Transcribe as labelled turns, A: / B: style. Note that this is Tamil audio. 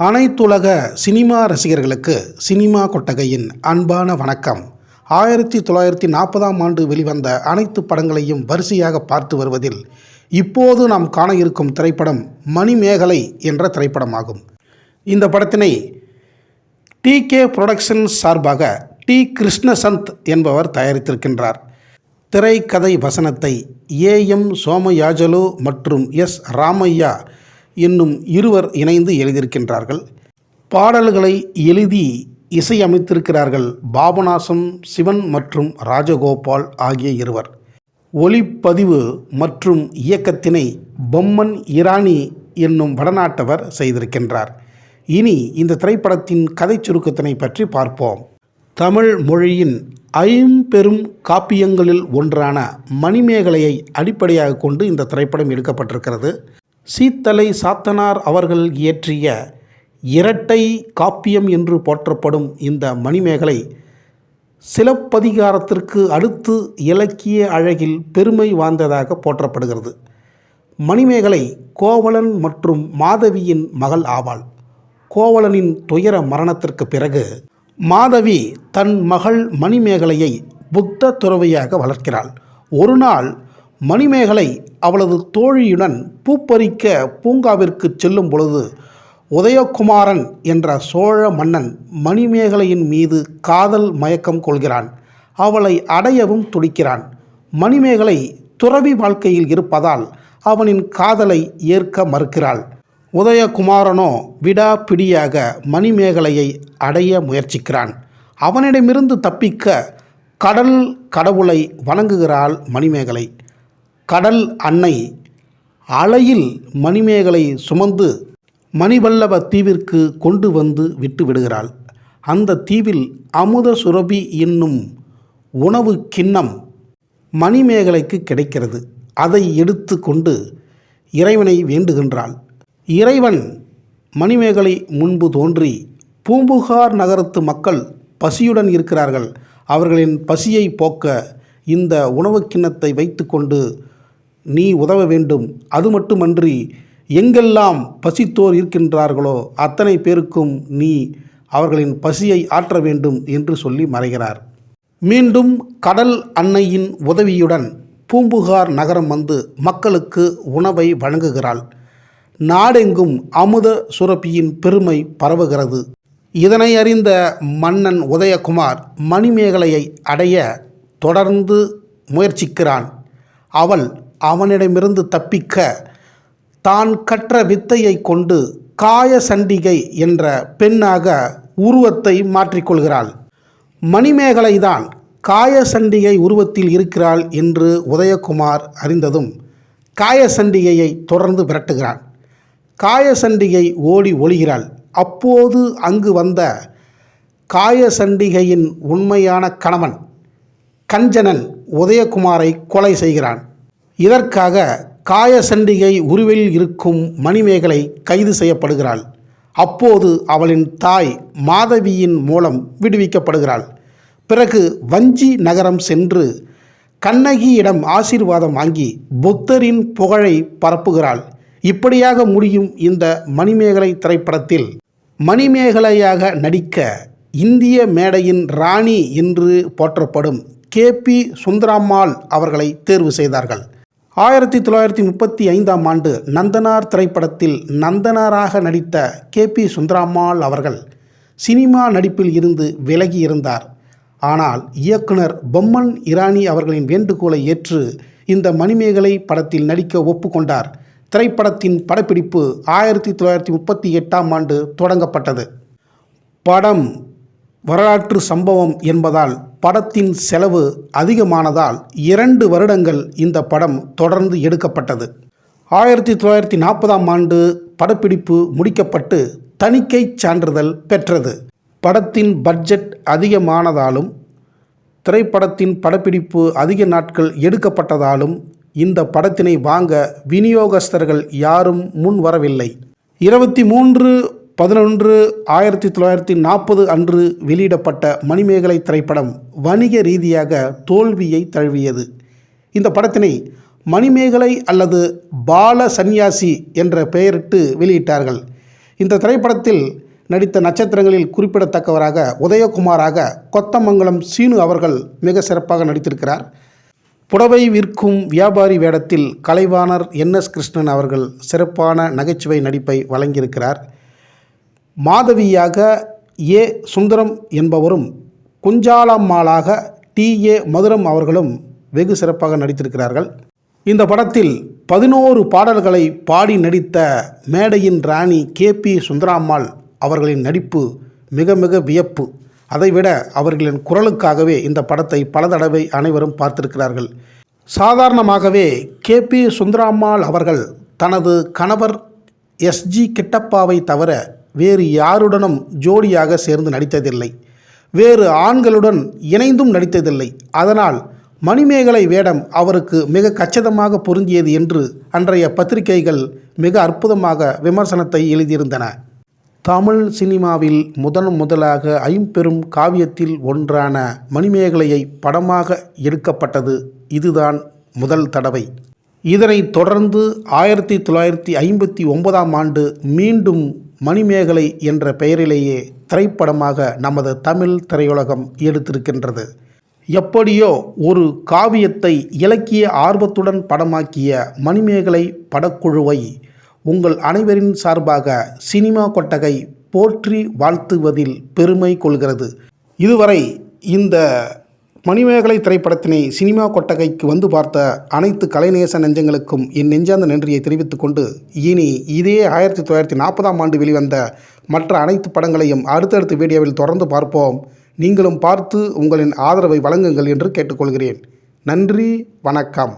A: அனைத்துலக சினிமா ரசிகர்களுக்கு சினிமா கொட்டகையின் அன்பான வணக்கம். 1940ஆம் ஆண்டு வெளிவந்த அனைத்து படங்களையும் வரிசையாக பார்த்து வருவதில் இப்போது நாம் காண இருக்கும் திரைப்படம் மணிமேகலை என்ற திரைப்படமாகும். இந்த படத்தினை TK புரொடக்ஷன்ஸ் சார்பாக டி. கிருஷ்ணசந்த் என்பவர் தயாரித்திருக்கின்றார். திரைக்கதை வசனத்தை AM சோமயாஜுலு மற்றும் S. ராமையா என்னும் இருவர் இணைந்து எழுதியிருக்கின்றார்கள். பாடல்களை எழுதி இசையமைத்திருக்கிறார்கள் பாபநாசம் சிவன் மற்றும் ராஜகோபால் ஆகிய இருவர். ஒளிப்பதிவு மற்றும் இயக்கத்தினை பொம்மன் இரானி என்னும் வடநாட்டவர் செய்திருக்கின்றார். இனி இந்த திரைப்படத்தின் கதை சுருக்கத்தினை பற்றி பார்ப்போம். தமிழ் மொழியின் ஐம்பெரும் காப்பியங்களில் ஒன்றான மணிமேகலையை அடிப்படையாக கொண்டு இந்த திரைப்படம் எடுக்கப்பட்டிருக்கிறது. சீத்தலை சாத்தனார் அவர்கள் இயற்றிய இரட்டை காப்பியம் என்று போற்றப்படும் இந்த மணிமேகலை சிலப்பதிகாரத்திற்கு அடுத்து இலக்கிய அழகில் பெருமை வாய்ந்ததாக போற்றப்படுகிறது. மணிமேகலை கோவலன் மற்றும் மாதவியின் மகள் ஆவாள். கோவலனின் துயர மரணத்திற்கு பிறகு மாதவி தன் மகள் மணிமேகலையை புத்த துறவியாக வளர்க்கிறாள். ஒரு நாள் மணிமேகலை அவளது தோழியுடன் பூப்பறிக்க பூங்காவிற்கு செல்லும் பொழுது உதயகுமாரன் என்ற சோழ மன்னன் மணிமேகலையின் மீது காதல் மயக்கம் கொள்கிறான். அவளை அடையவும் துடிக்கிறான். மணிமேகலை துறவி வாழ்க்கையில் இருப்பதால் அவனின் காதலை ஏற்க மறுக்கிறாள். உதயகுமாரனோ விடாப்பிடியாக மணிமேகலையை அடைய முயற்சிக்கிறான். அவனிடமிருந்து தப்பிக்க கடல் கடவுளை வணங்குகிறாள் மணிமேகலை. கடல் அன்னை அலையில் மணிமேகலை சுமந்து மணிவல்லவ தீவிற்கு கொண்டு வந்து விட்டு விடுகிறாள். அந்த தீவில் அமுத சுரபி என்னும் உணவு கிண்ணம் மணிமேகலைக்கு கிடைக்கிறது. அதை எடுத்து கொண்டு இறைவனை வேண்டுகின்றாள். இறைவன் மணிமேகலை முன்பு தோன்றி, பூம்புகார் நகரத்து மக்கள் பசியுடன் இருக்கிறார்கள், அவர்களின் பசியை போக்க இந்த உணவு கிண்ணத்தை வைத்து கொண்டு நீ உதவ வேண்டும். அது மட்டுமன்றி எங்கெல்லாம் பசித்தோர் இருக்கின்றார்களோ அத்தனை பேருக்கும் நீ அவர்களின் பசியை ஆற்ற வேண்டும் என்று சொல்லி மறைகிறார். மீண்டும் கடல் அன்னையின் உதவியுடன் பூம்புகார் நகரம் வந்து மக்களுக்கு உணவை வழங்குகிறாள். நாடெங்கும் அமுத சுரபியின் பெருமை பரவுகிறது. இதனை அறிந்த மன்னன் உதயகுமார் மணிமேகலையை அடைய தொடர்ந்து முயற்சிக்கிறான். அவள் அவனிடமிருந்து தப்பிக்க தான் கற்ற வித்தையை கொண்டு காயசண்டிகை என்ற பெண்ணாக உருவத்தை மாற்றிக்கொள்கிறாள். மணிமேகலைதான் காயசண்டிகை உருவத்தில் இருக்கிறாள் என்று உதயகுமார் அறிந்ததும் காயசண்டிகையை தொடர்ந்து விரட்டுகிறான். காயசண்டிகை ஓடி ஒளிகிறாள். அப்போது அங்கு வந்த காயசண்டிகையின் உண்மையான கணவன் கஞ்சனன் உதயகுமாரை கொலை செய்கிறான். இதற்காக காயசண்டிகை உருவில் இருக்கும் மணிமேகலை கைது செய்யப்படுகிறாள். அப்போது அவளின் தாய் மாதவியின் மூலம் விடுவிக்கப்படுகிறாள். பிறகு வஞ்சி நகரம் சென்று கண்ணகியிடம் ஆசீர்வாதம் வாங்கி புத்தரின் புகழை பரப்புகிறாள். இப்படியாக முடியும் இந்த மணிமேகலை திரைப்படத்தில். மணிமேகலையாக நடிக்க இந்திய மேடையின் ராணி என்று போற்றப்படும் KP சுந்தராம்மாள் அவர்களை தேர்வு செய்தார்கள். 1935ஆம் ஆண்டு நந்தனார் திரைப்படத்தில் நந்தனாராக நடித்த KP சுந்தராம்மாள் அவர்கள் சினிமா நடிப்பில் இருந்து விலகி இருந்தார். ஆனால் இயக்குனர் பொம்மன் இரானி அவர்களின் வேண்டுகோளை ஏற்று இந்த மணிமேகலை படத்தில் நடிக்க ஒப்புக்கொண்டார். திரைப்படத்தின் படப்பிடிப்பு 1938ஆம் ஆண்டு தொடங்கப்பட்டது. படம் வரலாற்று சம்பவம் என்பதால் படத்தின் செலவு அதிகமானதால் 2 வருடங்கள் இந்த படம் தொடர்ந்து எடுக்கப்பட்டது. 1940ஆம் ஆண்டு படப்பிடிப்பு முடிக்கப்பட்டு தணிக்கை சான்றிதழ் பெற்றது. படத்தின் பட்ஜெட் அதிகமானதாலும் திரைப்படத்தின் படப்பிடிப்பு அதிக நாட்கள் எடுக்கப்பட்டதாலும் இந்த படத்தினை வாங்க விநியோகஸ்தர்கள் யாரும் முன் வரவில்லை. 23/11/1940 அன்று வெளியிடப்பட்ட மணிமேகலை திரைப்படம் வணிக ரீதியாக தோல்வியை தழுவியது. இந்த படத்தினை மணிமேகலை அல்லது பால சந்நியாசி என்ற பெயரிட்டு வெளியிட்டார்கள். இந்த திரைப்படத்தில் நடித்த நட்சத்திரங்களில் குறிப்பிடத்தக்கவராக உதயகுமாராக கொத்தமங்கலம் சீனு அவர்கள் மிக சிறப்பாக நடித்திருக்கிறார். புடவை விற்கும் வியாபாரி வேடத்தில் கலைவாணர் என்.எஸ். கிருஷ்ணன் அவர்கள் சிறப்பான நகைச்சுவை நடிப்பை வழங்கியிருக்கிறார். மாதவியாக ஏ. சுந்தரம் என்பவரும் குஞ்சாலம்மாளாக டி.ஏ. மதுரம் அவர்களும் வெகு சிறப்பாக நடித்திருக்கிறார்கள். இந்த படத்தில் 11 பாடல்களை பாடி நடித்த மேடையின் ராணி கே.பி. சுந்தராம்மாள் அவர்களின் நடிப்பு மிக மிக வியப்பு. அதைவிட அவர்களின் குரலுக்காகவே இந்த படத்தை பல தடவை அனைவரும் பார்த்திருக்கிறார்கள். சாதாரணமாகவே கே.பி. சுந்தராம்மாள் அவர்கள் தனது கணவர் எஸ்.ஜி. கிட்டப்பாவை தவிர வேறு யாருடனும் ஜோடியாக சேர்ந்து நடித்ததில்லை. வேறு ஆண்களுடன் இணைந்தும் நடித்ததில்லை. அதனால் மணிமேகலை வேடம் அவருக்கு மிக கச்சிதமாக பொருந்தியது என்று அன்றைய பத்திரிகைகள் மிக அற்புதமாக விமர்சனத்தை எழுதியிருந்தன. தமிழ் சினிமாவில் முதலாக ஐம்பெரும் காவியத்தில் ஒன்றான மணிமேகலையை படமாக எடுக்கப்பட்டது இதுதான் முதல் தடவை. இதனைத் தொடர்ந்து 1959ஆம் ஆண்டு மீண்டும் மணிமேகலை என்ற பெயரிலேயே திரைப்படமாக நமது தமிழ் திரையுலகம் எடுத்திருக்கின்றது. எப்படியோ ஒரு காவியத்தை இலக்கிய ஆர்வத்துடன் படமாக்கிய மணிமேகலை படக்குழுவை உங்கள் அனைவரின் சார்பாக சினிமா கொட்டகை போற்றி வாழ்த்துவதில் பெருமை கொள்கிறது. இதுவரை இந்த மணிமேகலை திரைப்படத்தினை சினிமா கொட்டகைக்கு வந்து பார்த்த அனைத்து கலைநேச நெஞ்சங்களுக்கும் என் நெஞ்சார்ந்த நன்றியை தெரிவித்துக் கொண்டு, இனி இதே 1940ஆம் ஆண்டு வெளிவந்த மற்ற அனைத்து படங்களையும் அடுத்தடுத்த வீடியோவில் தொடர்ந்து பார்ப்போம். நீங்களும் பார்த்து உங்களின் ஆதரவை வழங்குங்கள் என்று கேட்டுக்கொள்கிறேன். நன்றி, வணக்கம்.